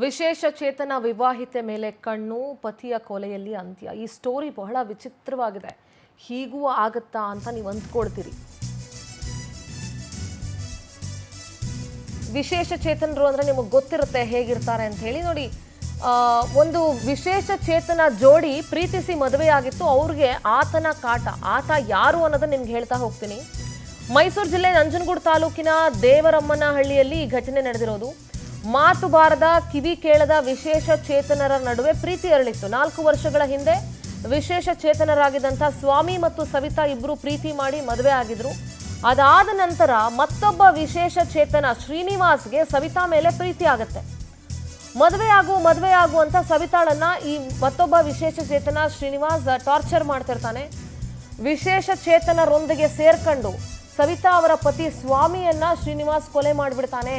ವಿಶೇಷ ಚೇತನ ವಿವಾಹಿತೆ ಮೇಲೆ ಕಣ್ಣು, ಪತಿಯ ಕೊಲೆಯಲ್ಲಿ ಅಂತ್ಯ. ಈ ಸ್ಟೋರಿ ಬಹಳ ವಿಚಿತ್ರವಾಗಿದೆ. ಹೀಗೂ ಆಗುತ್ತಾ ಅಂತ ನೀವು ಅಂದ್ಕೊಳ್ತೀರಿ. ವಿಶೇಷ ಚೇತನರು ಅಂದ್ರೆ ನಿಮಗೆ ಗೊತ್ತಿರುತ್ತೆ ಹೇಗಿರ್ತಾರೆ ಅಂತ ಹೇಳಿ. ನೋಡಿ, ಒಂದು ವಿಶೇಷ ಚೇತನ ಜೋಡಿ ಪ್ರೀತಿಸಿ ಮದುವೆಯಾಗಿತ್ತು. ಅವ್ರಿಗೆ ಆತನ ಕಾಟ. ಆತ ಯಾರು ಅನ್ನೋದನ್ನ ನಿಮ್ಗೆ ಹೇಳ್ತಾ ಹೋಗ್ತೀನಿ. ಮೈಸೂರು ಜಿಲ್ಲೆ ನಂಜನಗೂಡು ತಾಲೂಕಿನ ದೇವರಮ್ಮನಹಳ್ಳಿಯಲ್ಲಿ ಈ ಘಟನೆ ನಡೆದಿರೋದು. ಮಾತು ಬಾರದ, ಕಿವಿ ಕೇಳದ ವಿಶೇಷ ಚೇತನರ ನಡುವೆ ಪ್ರೀತಿ ಅರಳಿತ್ತು. 4 ವರ್ಷಗಳ ಹಿಂದೆ ವಿಶೇಷ ಚೇತನರಾಗಿದ್ದಂಥ ಸ್ವಾಮಿ ಮತ್ತು ಸವಿತಾ ಇಬ್ರು ಪ್ರೀತಿ ಮಾಡಿ ಮದುವೆ ಆಗಿದ್ರು. ಅದಾದ ನಂತರ ಮತ್ತೊಬ್ಬ ವಿಶೇಷ ಚೇತನ ಶ್ರೀನಿವಾಸ್ಗೆ ಸವಿತಾ ಮೇಲೆ ಪ್ರೀತಿ ಆಗುತ್ತೆ. ಮದುವೆ ಆಗು ಅಂತ ಸವಿತಾಳನ್ನ ಈ ಮತ್ತೊಬ್ಬ ವಿಶೇಷ ಚೇತನ ಶ್ರೀನಿವಾಸ್ ಟಾರ್ಚರ್ ಮಾಡ್ತಿರ್ತಾನೆ. ವಿಶೇಷ ಚೇತನರೊಂದಿಗೆ ಸೇರ್ಕೊಂಡು ಸವಿತಾ ಅವರ ಪತಿ ಸ್ವಾಮಿಯನ್ನ ಶ್ರೀನಿವಾಸ್ ಕೊಲೆ ಮಾಡಿಬಿಡ್ತಾನೆ.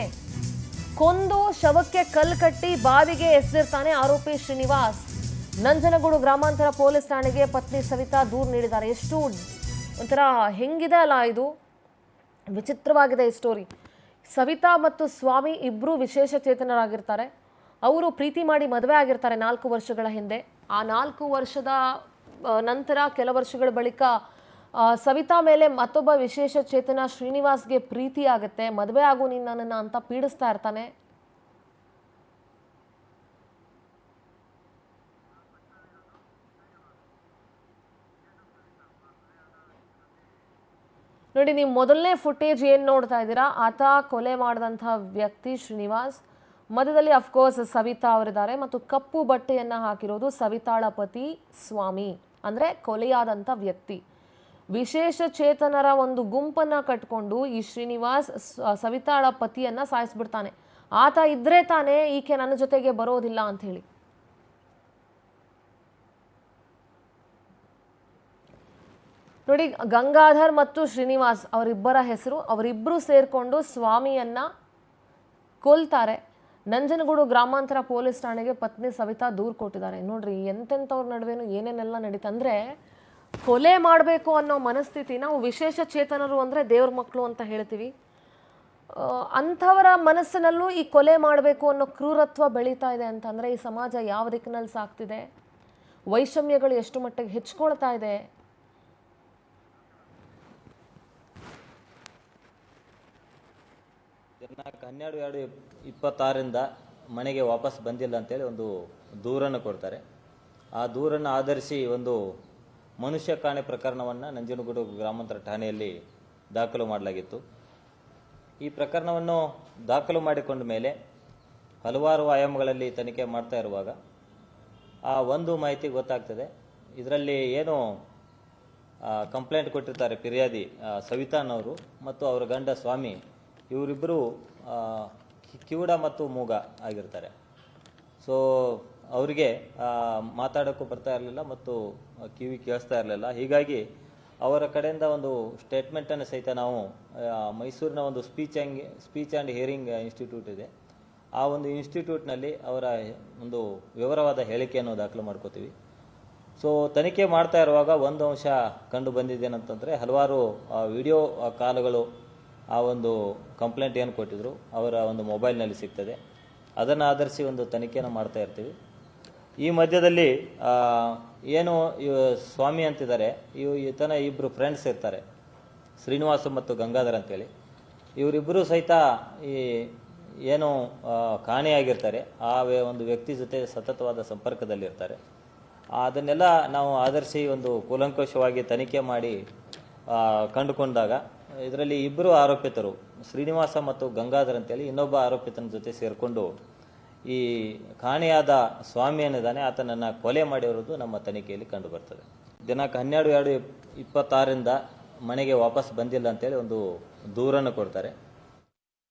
ಕೊಂದು ಶವಕ್ಕೆ ಕಲ್ಲು ಕಟ್ಟಿ ಬಾವಿಗೆ ಎಸೆದಿರ್ತಾನೆ ಆರೋಪಿ ಶ್ರೀನಿವಾಸ್. ನಂಜನಗೂಡು ಗ್ರಾಮಾಂತರ ಪೊಲೀಸ್ ಠಾಣೆಗೆ ಪತ್ನಿ ಸವಿತಾ ದೂರು ನೀಡಿದ್ದಾರೆ. ಎಷ್ಟು ಒಂಥರ ಹೆಂಗಿದೆ ಅಲ್ಲ ಇದು, ವಿಚಿತ್ರವಾಗಿದೆ ಈ ಸ್ಟೋರಿ. ಸವಿತಾ ಮತ್ತು ಸ್ವಾಮಿ ಇಬ್ಬರು ವಿಶೇಷ ಚೇತನರಾಗಿರ್ತಾರೆ. ಅವರು ಪ್ರೀತಿ ಮಾಡಿ ಮದುವೆ ಆಗಿರ್ತಾರೆ 4 ವರ್ಷಗಳ ಹಿಂದೆ. ಆ 4 ವರ್ಷದ ನಂತರ ಕೆಲ ವರ್ಷಗಳ ಬಳಿಕ ಸವಿತಾ ಮೇಲೆ ಮತ್ತೊಬ್ಬ ವಿಶೇಷ ಚೇತನ ಶ್ರೀನಿವಾಸ್ಗೆ ಪ್ರೀತಿ ಆಗುತ್ತೆ. ಮದುವೆ ಆಗು ನೀನು ನನ್ನನ್ನು ಅಂತ ಪೀಡಿಸ್ತಾ ಇರ್ತಾನೆ. ನೋಡಿ, ನೀವು ಮೊದಲನೇ ಫುಟೇಜ್ ಏನು ನೋಡ್ತಾ ಇದ್ದೀರಾ, ಆತ ಕೊಲೆ ಮಾಡಿದಂಥ ವ್ಯಕ್ತಿ ಶ್ರೀನಿವಾಸ್. ಮಧ್ಯದಲ್ಲಿ ಅಫ್ಕೋರ್ಸ್ ಸವಿತಾ ಅವರಿದ್ದಾರೆ ಮತ್ತು ಕಪ್ಪು ಬಟ್ಟೆಯನ್ನು ಹಾಕಿರೋದು ಸವಿತಾಳ ಪತಿ ಸ್ವಾಮಿ, ಅಂದರೆ ಕೊಲೆಯಾದಂಥ ವ್ಯಕ್ತಿ. ವಿಶೇಷ ಚೇತನರ ಒಂದು ಗುಂಪನ್ನು ಕಟ್ಕೊಂಡು ಈ ಶ್ರೀನಿವಾಸ್ ಸವಿತಾಳ ಪತಿಯನ್ನು ಸಾಯಿಸ್ಬಿಡ್ತಾನೆ. ಆತ ಇದ್ರೆ ತಾನೇ ಈಕೆ ನನ್ನ ಜೊತೆಗೆ ಬರೋದಿಲ್ಲ ಅಂತ ಹೇಳಿ. ನೋಡಿ, ಗಂಗಾಧರ್ ಮತ್ತು ಶ್ರೀನಿವಾಸ್ ಅವರಿಬ್ಬರ ಹೆಸರು. ಅವರಿಬ್ಬರು ಸೇರಿಕೊಂಡು ಸ್ವಾಮಿಯನ್ನ ಕೊಲ್ತಾರೆ. ನಂಜನಗೂಡು ಗ್ರಾಮಾಂತರ ಪೊಲೀಸ್ ಠಾಣೆಗೆ ಪತ್ನಿ ಸವಿತಾ ದೂರು ಕೊಟ್ಟಿದ್ದಾರೆ. ನೋಡ್ರಿ, ಎಂತೆಂಥವ್ರ ನಡುವೆನೂ ಏನೇನೆಲ್ಲ ನಡೀತು ಅಂದರೆ, ಕೊಲೆ ಮಾಡಬೇಕು ಅನ್ನೋ ಮನಸ್ಥಿತಿ. ನಾವು ವಿಶೇಷ ಚೇತನರು ಅಂದರೆ ದೇವ್ರ ಮಕ್ಕಳು ಅಂತ ಹೇಳ್ತೀವಿ. ಅಂಥವರ ಮನಸ್ಸಿನಲ್ಲೂ ಈ ಕೊಲೆ ಮಾಡಬೇಕು ಅನ್ನೋ ಕ್ರೂರತ್ವ ಬೆಳೀತಾ ಇದೆ ಅಂತಂದರೆ ಈ ಸಮಾಜ ಯಾವ ದಿಕ್ಕಿನಲ್ಲಿ ಸಾಗ್ತಿದೆ, ವೈಷಮ್ಯಗಳು ಎಷ್ಟು ಮಟ್ಟಿಗೆ ಹೆಚ್ಚಿಕೊಳ್ತಾ ಇದೆ. ದಿನಾಂಕ 12/2/26 ಮನೆಗೆ ವಾಪಸ್ ಬಂದಿಲ್ಲ ಅಂತೇಳಿ ಒಂದು ದೂರನ್ನು ಕೊಡ್ತಾರೆ. ಆ ದೂರನ್ನು ಆಧರಿಸಿ ಒಂದು ಮನುಷ್ಯ ಕಾಣೆ ಪ್ರಕರಣವನ್ನು ನಂಜನಗೂಡು ಗ್ರಾಮಾಂತರ ಠಾಣೆಯಲ್ಲಿ ದಾಖಲು ಮಾಡಲಾಗಿತ್ತು. ಈ ಪ್ರಕರಣವನ್ನು ದಾಖಲು ಮಾಡಿಕೊಂಡ ಮೇಲೆ ಹಲವಾರು ಆಯಾಮಗಳಲ್ಲಿ ತನಿಖೆ ಮಾಡ್ತಾ ಇರುವಾಗ ಆ ಒಂದು ಮಾಹಿತಿ ಗೊತ್ತಾಗ್ತದೆ. ಇದರಲ್ಲಿ ಏನು ಕಂಪ್ಲೇಂಟ್ ಕೊಟ್ಟಿರ್ತಾರೆ ಫಿರ್ಯಾದಿ ಸವಿತಾನವರು ಮತ್ತು ಅವರ ಗಂಡ ಸ್ವಾಮಿ, ಇವರಿಬ್ಬರು ಕಿವುಡ ಮತ್ತು ಮೂಗ ಆಗಿರ್ತಾರೆ. ಸೊ ಅವರಿಗೆ ಮಾತಾಡೋಕ್ಕೂ ಬರ್ತಾ ಇರಲಿಲ್ಲ ಮತ್ತು ಕಿವಿ ಕೇಳಿಸ್ತಾ ಇರಲಿಲ್ಲ. ಹೀಗಾಗಿ ಅವರ ಕಡೆಯಿಂದ ಒಂದು ಸ್ಟೇಟ್ಮೆಂಟನ್ನು ಸಹಿತ ನಾವು ಮೈಸೂರಿನ ಒಂದು ಸ್ಪೀಚ್ ಆ್ಯಂಡ್ ಹಿಯರಿಂಗ್ ಇನ್ಸ್ಟಿಟ್ಯೂಟ್ ಇದೆ, ಆ ಒಂದು ಇನ್ಸ್ಟಿಟ್ಯೂಟ್ನಲ್ಲಿ ಅವರ ಒಂದು ವಿವರವಾದ ಹೇಳಿಕೆಯನ್ನು ದಾಖಲು ಮಾಡ್ಕೋತೀವಿ. ಸೊ ತನಿಖೆ ಮಾಡ್ತಾ ಇರುವಾಗ ಒಂದು ಅಂಶ ಕಂಡು ಬಂದಿದ್ದೇನಂತಂದರೆ, ಹಲವಾರು ವಿಡಿಯೋ ಕಾಲ್ಗಳು ಆ ಒಂದು ಕಂಪ್ಲೇಂಟ್ ಏನು ಕೊಟ್ಟಿದ್ರು ಅವರ ಒಂದು ಮೊಬೈಲ್ನಲ್ಲಿ ಸಿಗ್ತದೆ. ಅದನ್ನು ಆಧರಿಸಿ ಒಂದು ತನಿಖೆಯನ್ನು ಮಾಡ್ತಾ ಇರ್ತೀವಿ. ಈ ಮಧ್ಯದಲ್ಲಿ ಏನು ಸ್ವಾಮಿ ಅಂತಿದ್ದಾರೆ, ಈತನ ಇಬ್ಬರು ಫ್ರೆಂಡ್ಸ್ ಇರ್ತಾರೆ, ಶ್ರೀನಿವಾಸ ಮತ್ತು ಗಂಗಾಧರ್ ಅಂತೇಳಿ. ಇವರಿಬ್ಬರು ಸಹಿತ ಈ ಏನು ಕಾಣೆಯಾಗಿರ್ತಾರೆ ಆ ಒಂದು ವ್ಯಕ್ತಿ ಜೊತೆ ಸತತವಾದ ಸಂಪರ್ಕದಲ್ಲಿರ್ತಾರೆ. ಅದನ್ನೆಲ್ಲ ನಾವು ಆಧರಿಸಿ ಒಂದು ಕೂಲಂಕಷವಾಗಿ ತನಿಖೆ ಮಾಡಿ ಕಂಡುಕೊಂಡಾಗ ಇದರಲ್ಲಿ ಇಬ್ಬರು ಆರೋಪಿತರು ಶ್ರೀನಿವಾಸ ಮತ್ತು ಗಂಗಾಧರ್ ಅಂತೇಳಿ ಇನ್ನೊಬ್ಬ ಆರೋಪಿತನ ಜೊತೆ ಸೇರಿಕೊಂಡು ಈ ಕಾಣೆಯಾದ ಸ್ವಾಮಿ ಏನಿದ್ದಾನೆ ಆತನನ್ನು ಕೊಲೆ ಮಾಡಿರೋದು ನಮ್ಮ ತನಿಖೆಯಲ್ಲಿ ಕಂಡು ಬರ್ತದೆ. ದಿನಾಂಕ 12/2/26 ಮನೆಗೆ ವಾಪಸ್ ಬಂದಿಲ್ಲ ಅಂತೇಳಿ ಒಂದು ದೂರನ್ನು ಕೊಡ್ತಾರೆ.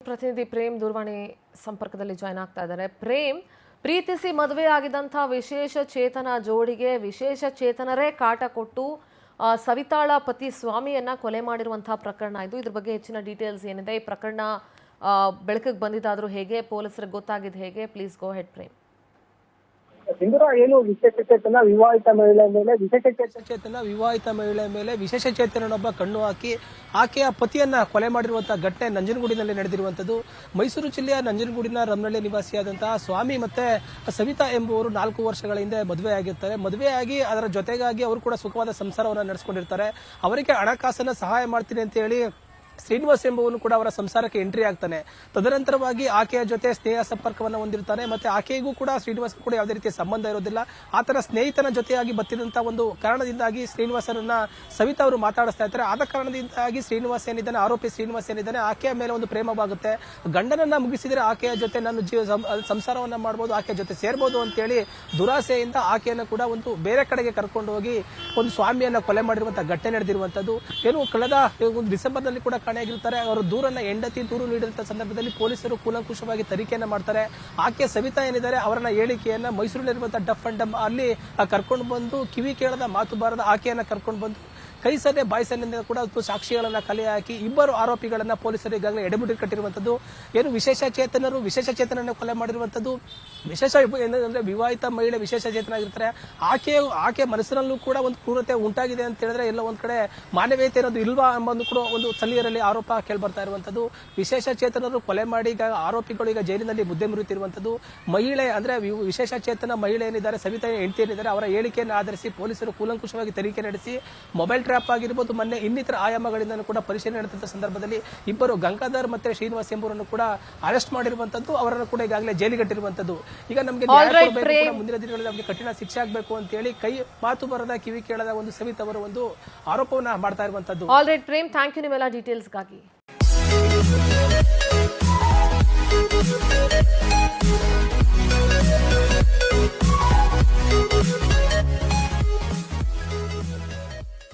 ಪ್ರತಿನಿಧಿ ಪ್ರೇಮ್ ದೂರವಾಣಿ ಸಂಪರ್ಕದಲ್ಲಿ ಜಾಯ್ನ್ ಆಗ್ತಾ ಇದ್ದಾರೆ. ಪ್ರೇಮ್, ಪ್ರೀತಿಸಿ ಮದುವೆ ಆಗಿದ್ದಂಥ ವಿಶೇಷ ಚೇತನ ಜೋಡಿಗೆ ವಿಶೇಷ ಚೇತನರೇ ಕಾಟ ಕೊಟ್ಟು ಸವಿತಾಳ ಪತಿ ಸ್ವಾಮಿಯನ್ನ ಕೊಲೆ ಮಾಡಿರುವಂತಹ ಪ್ರಕರಣ ಇದು. ಇದ್ರ ಬಗ್ಗೆ ಹೆಚ್ಚಿನ ಡೀಟೇಲ್ಸ್ ಏನಿದೆ, ಈ ಪ್ರಕರಣ ಬೆಳಕಿಗೆ ಬಂದಿದ್ದಾದ್ರೂ ಹೇಗೆ, ಪೊಲೀಸರಿಗೆ ಗೊತ್ತಾಗಿದ್ದು ಹೇಗೆ? Please go head Prem. ಸಿಂಧೂರ ಏನು ವಿಶೇಷ ಚೇತನ ವಿವಾಹಿತ ಮಹಿಳೆ ಮೇಲೆ ವಿವಾಹಿತ ಮಹಿಳೆ ಮೇಲೆ ವಿಶೇಷ ಚೇತನನೊಬ್ಬ ಕಣ್ಣು ಹಾಕಿ ಆಕೆಯ ಪತಿಯನ್ನ ಕೊಲೆ ಮಾಡಿರುವಂತಹ ಘಟನೆ ನಂಜನಗೂಡಿನಲ್ಲಿ ನಡೆದಿರುವಂತದ್ದು. ಮೈಸೂರು ಜಿಲ್ಲೆಯ ನಂಜನಗೂಡಿನ ರಮನಹಳ್ಳಿ ನಿವಾಸಿಯಾದಂತಹ ಸ್ವಾಮಿ ಮತ್ತೆ ಸವಿತಾ ಎಂಬುವರು 4 ವರ್ಷಗಳ ಹಿಂದೆ ಮದುವೆಯಾಗಿರ್ತಾರೆ. ಮದುವೆಯಾಗಿ ಅದರ ಜೊತೆಗಾಗಿ ಅವರು ಕೂಡ ಸುಖವಾದ ಸಂಸಾರವನ್ನು ನಡೆಸಿಕೊಂಡಿರ್ತಾರೆ. ಅವರಿಗೆ ಹಣಕಾಸನ್ನ ಸಹಾಯ ಮಾಡ್ತೀನಿ ಅಂತ ಹೇಳಿ ಶ್ರೀನಿವಾಸ್ ಎಂಬುವನು ಕೂಡ ಅವರ ಸಂಸಾರಕ್ಕೆ ಎಂಟ್ರಿ ಆಗ್ತಾನೆ. ತದನಂತರವಾಗಿ ಆಕೆಯ ಜೊತೆ ಸ್ನೇಹ ಸಂಪರ್ಕವನ್ನು ಹೊಂದಿರ್ತಾನೆ. ಮತ್ತೆ ಆಕೆಗೂ ಕೂಡ ಶ್ರೀನಿವಾಸ್ ಕೂಡ ಯಾವುದೇ ರೀತಿಯ ಸಂಬಂಧ ಇರೋದಿಲ್ಲ. ಆತನ ಸ್ನೇಹಿತನ ಜೊತೆಯಾಗಿ ಬತ್ತಿದಂತಹ ಒಂದು ಕಾರಣದಿಂದಾಗಿ ಶ್ರೀನಿವಾಸನನ್ನ ಸವಿತಾ ಅವರು ಮಾತಾಡಿಸ್ತಾ ಇರ್ತಾರೆ. ಆದ ಕಾರಣದಿಂದಾಗಿ ಶ್ರೀನಿವಾಸ್ ಏನಿದ್ದಾನೆ, ಆರೋಪಿ ಶ್ರೀನಿವಾಸ್ ಏನಿದ್ದಾನೆ, ಆಕೆಯ ಮೇಲೆ ಒಂದು ಪ್ರೇಮವಾಗುತ್ತೆ. ಗಂಡನನ್ನ ಮುಗಿಸಿದ್ರೆ ಆಕೆಯ ಜೊತೆ ನಾನು ಸಂಸಾರವನ್ನ ಮಾಡಬಹುದು, ಆಕೆಯ ಜೊತೆ ಸೇರ್ಬೋದು ಅಂತೇಳಿ ದುರಾಸೆಯಿಂದ ಆಕೆಯನ್ನು ಕೂಡ ಒಂದು ಬೇರೆ ಕಡೆಗೆ ಕರ್ಕೊಂಡು ಹೋಗಿ ಒಂದು ಸ್ವಾಮಿಯನ್ನ ಕೊಲೆ ಮಾಡಿರುವಂತಹ ಘಟನೆ ನಡೆದಿರುವಂತದ್ದು. ಏನು ಕಳೆದ ಡಿಸೆಂಬರ್ ನಲ್ಲಿ ಕೂಡ ಕಾಣೆಯಾಗಿರ್ತಾರೆ. ಅವರು ದೂರನ್ನ ಹೆಂಡತಿ ದೂರು ನೀಡಿದಂತಹ ಸಂದರ್ಭದಲ್ಲಿ ಪೊಲೀಸರು ಕೂಲಂಕುಷವಾಗಿ ತನಿಖೆಯನ್ನ ಮಾಡ್ತಾರೆ. ಆಕೆ ಸವಿತಾ ಏನಿದ್ದಾರೆ ಅವರನ್ನ ಹೇಳಿಕೆಯನ್ನ ಮೈಸೂರಿನಲ್ಲಿರುವಂತಹ ಡಫ್ ಅಂಡ್ ಡಮ್ ಅಲ್ಲಿ ಕರ್ಕೊಂಡು ಬಂದು ಕಿವಿ ಕೇಳದ ಮಾತು ಬಾರದ ಆಕೆಯನ್ನ ಕರ್ಕೊಂಡು ಬಂದು ಕೈ ಸನ್ನೆ ಬಾಯಿ ಸನ್ನೆಯಿಂದ ಕೂಡ ಸಾಕ್ಷಿಗಳನ್ನ ಕಲೆ ಹಾಕಿ ಇಬ್ಬರು ಆರೋಪಿಗಳನ್ನ ಪೊಲೀಸರು ಈಗಾಗಲೇ ಎಡೆಬಿಡಿ ಕಟ್ಟಿರುವಂತದ್ದು. ಏನು ವಿಶೇಷ ಚೇತನನ ಕೊಲೆ ಮಾಡಿರುವಂತದ್ದು. ವಿಶೇಷ ಏನಂದ್ರೆ ವಿವಾಹಿತ ಮಹಿಳೆ ವಿಶೇಷ ಚೇತನ ಆಗಿರ್ತಾರೆ. ಆಕೆ ಮನಸ್ಸಿನಲ್ಲೂ ಕೂಡ ಒಂದು ಕ್ರೂರತೆ ಉಂಟಾಗಿದೆ ಅಂತ ಹೇಳಿದ್ರೆ ಎಲ್ಲ ಒಂದ್ ಕಡೆ ಮಾನವೀಯತೆ ಅನ್ನೋದು ಇಲ್ವಾ ಎಂಬುದು ಕೂಡ ಒಂದು ಸ್ಥಳೀಯರಲ್ಲಿ ಆರೋಪ ಕೇಳ್ಬರ್ತಾ ಇರುವಂತದ್ದು. ವಿಶೇಷ ಚೇತನರು ಕೊಲೆ ಮಾಡಿ ಈಗ ಆರೋಪಿಗಳು ಈಗ ಜೈಲಿನಲ್ಲಿ ಮುದ್ದೆ ಮುರಿಯುತ್ತಿರುವಂತದ್ದು. ಮಹಿಳೆ ಅಂದ್ರೆ ವಿಶೇಷ ಚೇತನ ಮಹಿಳೆ ಏನಿದ್ದಾರೆ, ಸವಿತಾ ಹೆಂಡತಿ ಏನಿದ್ದಾರೆ, ಅವರ ಹೇಳಿಕೆಯನ್ನು ಆಧರಿಸಿ ಪೊಲೀಸರು ಕೂಲಂಕುಷವಾಗಿ ತನಿಖೆ ನಡೆಸಿ ಮೊಬೈಲ್ ಟ್ರ್ಯಾಪ್ ಆಗಿರ್ಬೋದು, ಮೊನ್ನೆ ಇನ್ನಿತರ ಆಯಾಮಗಳಿಂದ ಕೂಡ ಪರಿಶೀಲನೆ ನಡೆದಂತಹ ಸಂದರ್ಭದಲ್ಲಿ ಇಬ್ಬರು ಗಂಗಾಧರ್ ಮತ್ತೆ ಶ್ರೀನಿವಾಸ್ ಎಂಬುವರನ್ನು ಕೂಡ ಅರೆಸ್ಟ್ ಮಾಡಿರುವಂತದ್ದು. ಅವರನ್ನು ಕೂಡ ಈಗಾಗಲೇ ಜೈಲಿಗಟ್ಟಿರುವಂತದ್ದು. ಈಗ ನಮಗೆ ಮುಂದಿನ ದಿನಗಳಲ್ಲಿ ನಮಗೆ ಕಠಿಣ ಶಿಕ್ಷೆ ಆಗಬೇಕು ಅಂತ ಹೇಳಿ ಕೈ ಮಾತು ಬರದ ಕಿವಿ ಕೇಳದ ಒಂದು ಸವಿತಾ ಅವರು ಒಂದು ಆರೋಪವನ್ನ ಮಾಡ್ತಾ ಇರುವಂತದ್ದು. All right Prem, thank you ನಿಮ್ಮೆಲ್ಲ ಡೀಟೇಲ್ಸ್ಗಾಗಿ.